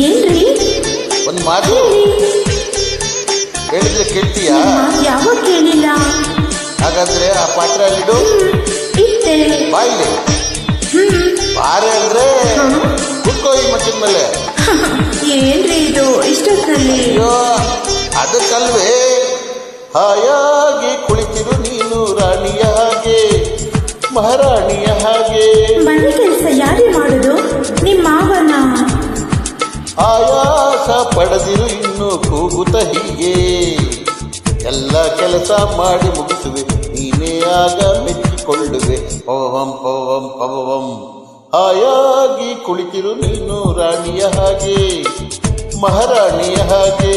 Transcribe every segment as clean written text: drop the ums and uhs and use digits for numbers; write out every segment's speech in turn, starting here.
ಏನ್ರಿ? ಒಂದು ಮಾತು ಹೇಳಿದ್ರೆ ಕೇಳ್ತೀಯಾ? ಯಾವಾಗ ಕೇಳಿಲ್ಲ. ಹಾಗಾದ್ರೆ ಆ ಪಾತ್ರ ಅಲ್ಲಿಡು. ಇಟ್ಟೆ. ಬಾಯಿಲೆ ಬಾರೆ ಅಂದ್ರೆ ಕುತ್ಕೋ ಈ ಮಚ್ಚಿನ ಮೇಲೆ. ಏನ್ರಿ ಇದು ಇಷ್ಟೊತ್ತಲ್ಲಿ? ಅಯ್ಯೋ ಅದಕ್ಕಲ್ವೇ, ಹಾಯಾಗಿ ಕುಳಿತಿರು ನೀನು ರಾಣಿಯ ಹಾಗೆ, ಮಹಾರಾಣಿಯ ಹಾಗೆ. ಮನೆ ಕೆಲಸ ಯಾರೇ ಮಾಡುದು? ನಿಮ್ಮ ಮಾವನ. ಆಯಾಸ ಪಡೆದಿರು ಇನ್ನು ಕೂಗುತ್ತ ಹೀಗೆ, ಎಲ್ಲ ಕೆಲಸ ಮಾಡಿ ಮುಗಿಸುವೆ ನೀನೇ ಆಗ ಮೆಚ್ಚಿಕೊಳ್ಳುವೆ. ಪವಂ ಪವಂ ಪವಂ. ಹಾಯಾಗಿ ಕುಳಿತಿರು ನೀನು ರಾಣಿಯ ಹಾಗೆ, ಮಹಾರಾಣಿಯ ಹಾಗೆ.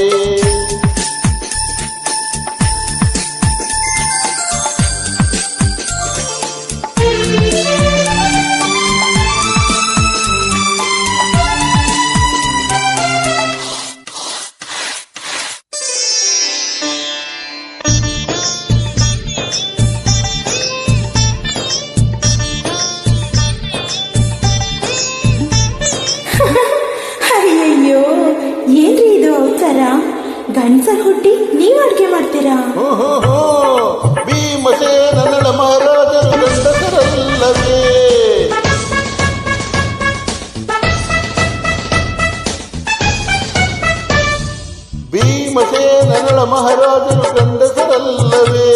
ಅಯ್ಯಯ್ಯೋ, ಏನ್ರಿ ಇದು ಅವತಾರ? ಗಂಡಸ ಹುಟ್ಟಿ ನೀವ್ ಅಡ್ಗೆ ಮಾಡ್ತೀರಾ? ಭೀಮಸೇನ ನಳ ಮಹಾರಾಜರು ಗಂಡಸರಲ್ಲವೇ, ಭೀಮಸೇನ ನಳ ಮಹಾರಾಜರು ಗಂಡಸರಲ್ಲವೇ,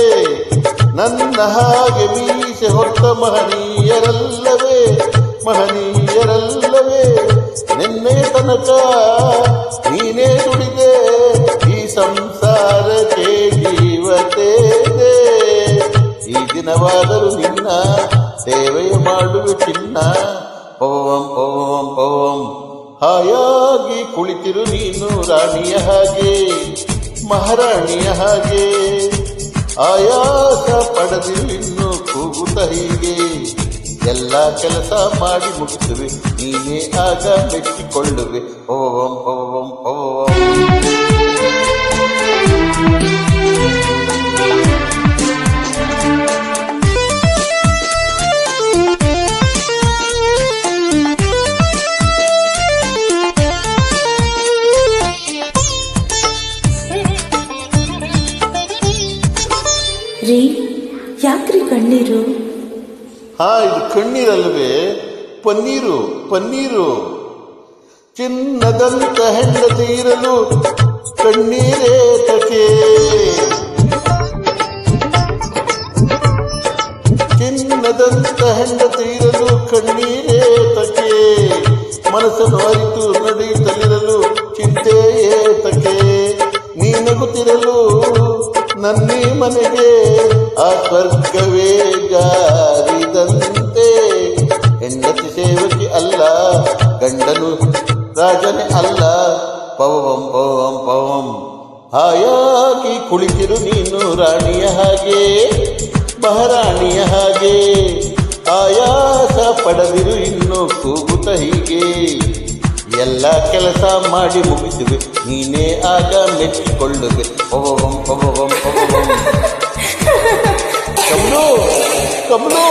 ನನ್ನ ಹಾಗೆ ಮೀಸೆ ಹೊತ್ತ ಮಹನೀಯರಲ್ಲವೇ, ಮಹನೀಯರಲ್ಲವೇ. ನಿನ್ನೆ ತನಕ ನೀನೇ ದುಡಿದೆ ಈ ಸಂಸಾರಕ್ಕೆ ಜೀವತೇದೆ, ಈ ದಿನವಾದರೂ ನಿನ್ನ ಸೇವೆಯ ಮಾಡುವೆ ಚಿನ್ನ. ಪವಂ ಪವಂ ಪವಂ. ಹಾಯಾಗಿ ಕುಳಿತಿರು ನೀನು ರಾಣಿಯ ಹಾಗೆ, ಮಹಾರಾಣಿಯ ಹಾಗೆ. ಆಯಾಸ ಪಡೆದಿರು ಇನ್ನು ಕೂಗುತ್ತ ಹೀಗೆ, ಎಲ್ಲ ಕೆಲಸ ಮಾಡಿ ಮುಗಿಸುವೆ ನೀನೇ ಆಗ ಮೆಚ್ಚಿಕೊಳ್ಳುವೆ. ಪವಂ ಪವಂ ಪವಂ. ರೀ, ಯಾಕ್ರಿ ಕಣ್ಣೀರು? ಇದು ಕಣ್ಣೀರಲ್ವೇ, ಪನ್ನೀರು ಪನ್ನೀರು. ಚಿನ್ನದಂತ ಹೆಂಡತಿ ಇರಲು ಕಣ್ಣೀರೇ ತಕೆ, ಚಿನ್ನದಂತ ಹೆಂಡತಿ ಇರಲು ಕಣ್ಣೀರೇ ತಕೆ. ಮನಸ್ಸನ್ನು ಅರಿತು ನಡೆಯುತ್ತಲಿರಲು ಚಿಂತೆಯೇ ತಕೆ. ನೀ ನಗುತ್ತಿರಲು ನನ್ನಿ ಮನೆಗೆ ಆ ಸ್ವರ್ಗವೇ ಜಾರಿದಂತೆ. ಹೆಂಡತಿ ಸೇವಕಿ ಅಲ್ಲ, ಗಂಡನು ರಾಜನೇ ಅಲ್ಲ. ಪವಂ ಪವಂ ಪವಂ. ಹಾಯಾಗಿ ಕುಳಿತಿರು ನೀನು ರಾಣಿಯ ಹಾಗೆ, ಮಹಾರಾಣಿಯ ಹಾಗೆ. ಆಯಾಸ ಪಡೆದಿರು ಇನ್ನು ಕೂಗುತ್ತ ಹೀಗೆ, ಎಲ್ಲ ಕೆಲಸ ಮಾಡಿ ಮುಗಿಸುವೆ ನೀನೇ ಆಗ ಮೆಚ್ಚಿಕೊಳ್ಳುವೆ. ಪವಂ ಪವಂ ಪವಂ. ಕಮಲು ಕಮಲು.